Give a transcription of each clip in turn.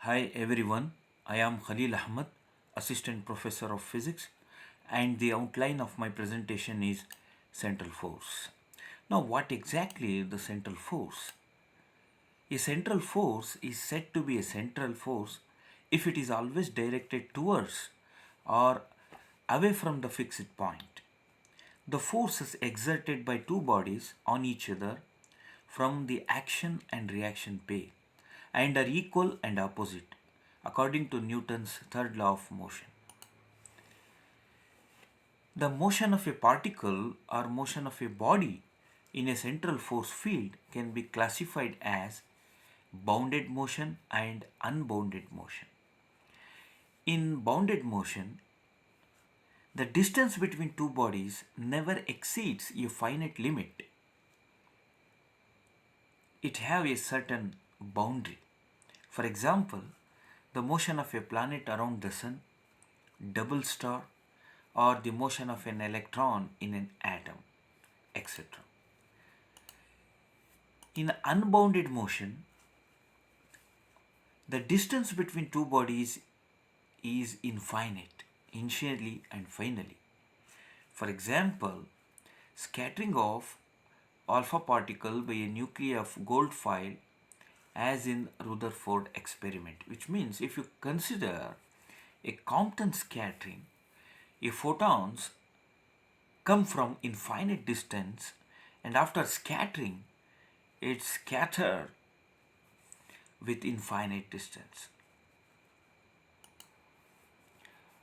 Hi everyone, I am Khalil Ahmed, Assistant Professor of Physics, and the outline of my presentation is central force. Now, what exactly is the central force? A central force is said to be a central force if it is always directed towards or away from the fixed point. The forces exerted by two bodies on each other from the action and reaction pair and are equal and opposite according to Newton's third law of motion. The motion of a particle or motion of a body in a central force field can be classified as bounded motion and unbounded motion. In bounded motion, the distance between two bodies never exceeds a finite limit. It have a certain boundary. For example, the motion of a planet around the sun, double star, or the motion of an electron in an atom, etc. In unbounded motion, the distance between two bodies is infinite, initially and finally. For example, scattering of alpha particle by a nuclei of gold foil as in Rutherford experiment, which means if you consider a Compton scattering, if photons come from infinite distance and after scattering it scatter with infinite distance.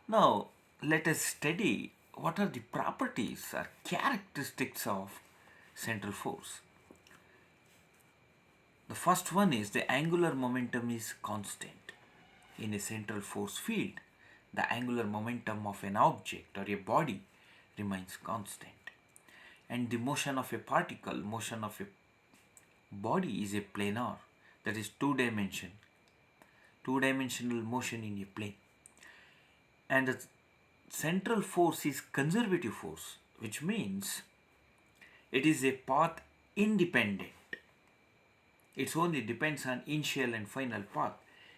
Now let us study what are the properties or characteristics of central force. The first one is the angular momentum is constant. In a central force field, the angular momentum of an object or a body remains constant. And the motion of a particle, motion of a body is a planar, that is two-dimensional motion in a plane. And the central force is conservative force, which means it is a path independent. It only depends on initial and final path.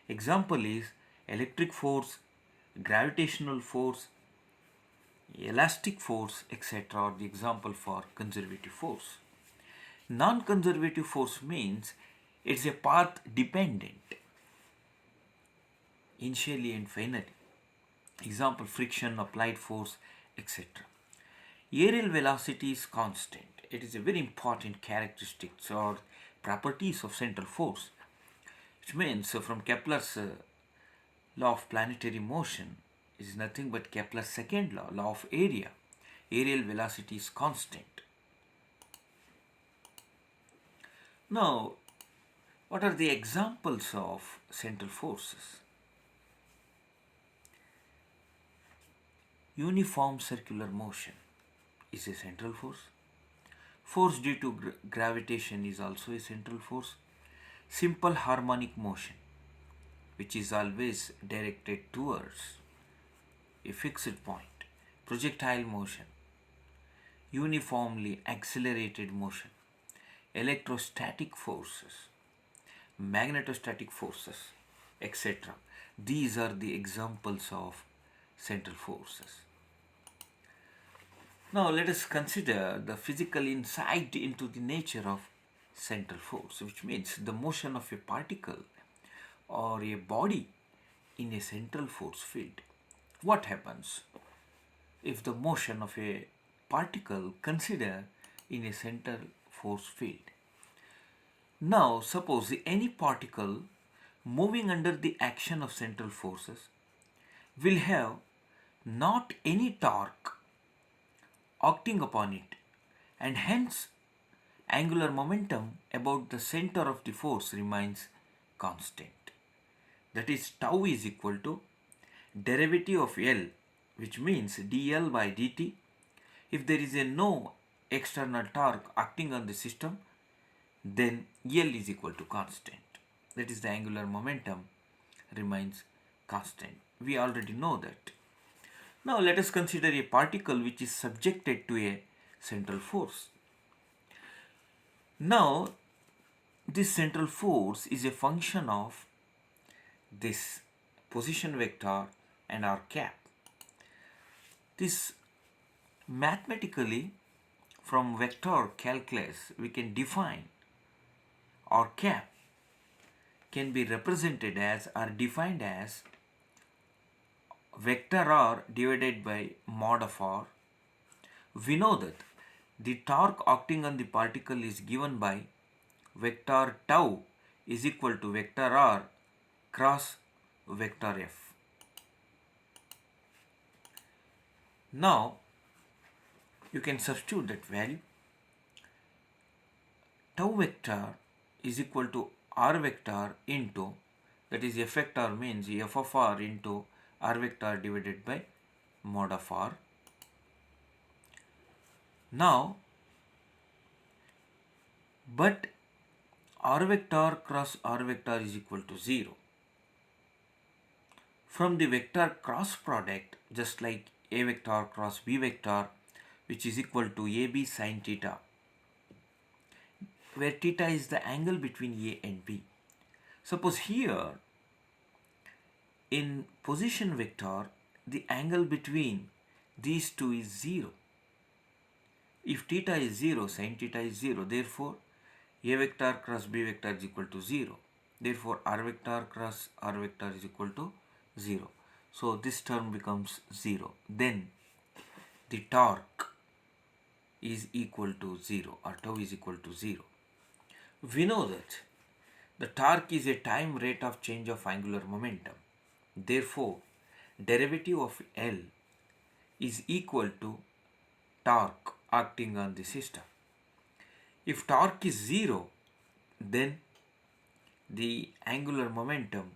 Example is electric force, gravitational force, elastic force, etc. are the example for conservative force. Non-conservative force means it's a path dependent, initially and finally. Example friction, applied force, etc. Aerial velocity is constant. It is a very important characteristics or properties of central force, which means from Kepler's law of planetary motion is nothing but Kepler's second law, law of area. Aerial velocity is constant. Now, what are the examples of central forces? Uniform circular motion is a central force. Force due to gravitation is also a central force. Simple harmonic motion, which is always directed towards a fixed point. Projectile motion, uniformly accelerated motion, electrostatic forces, magnetostatic forces, etc. These are the examples of central forces. Now let us consider the physical insight into the nature of central force, which means the motion of a particle or a body in a central force field. What happens if the motion of a particle consider in a central force field? Now suppose any particle moving under the action of central forces will have not any torque acting upon it, and hence angular momentum about the center of the force remains constant. That is, tau is equal to derivative of L, which means dl by dt. If there is a no external torque acting on the system, then L is equal to constant. That is, the angular momentum remains constant. We already know that. Now let us consider a particle which is subjected to a central force. Now this central force is a function of this position vector and r cap. This mathematically from vector calculus we can define r cap can be represented as or defined as vector r divided by mod of r. We know that the torque acting on the particle is given by vector tau is equal to vector r cross vector f. Now you can substitute that value. Tau vector is equal to r vector into, that is f vector means f of r into r vector divided by mod of r. Now, but r vector cross r vector is equal to 0. From the vector cross product, just like a vector cross b vector, which is equal to ab sin theta, where theta is the angle between a and b. Suppose here in position vector, the angle between these two is 0. If theta is 0, sin theta is 0. Therefore, a vector cross b vector is equal to 0. Therefore, r vector cross r vector is equal to 0. So, this term becomes 0. Then, the torque is equal to 0 or tau is equal to 0. We know that the torque is a time rate of change of angular momentum. Therefore, derivative of L is equal to torque acting on the system. If torque is 0, then the angular momentum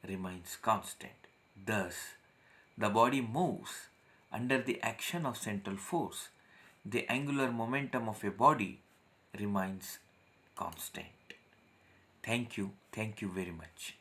remains constant. Thus, the body moves under the action of central force. The angular momentum of a body remains constant. Thank you very much.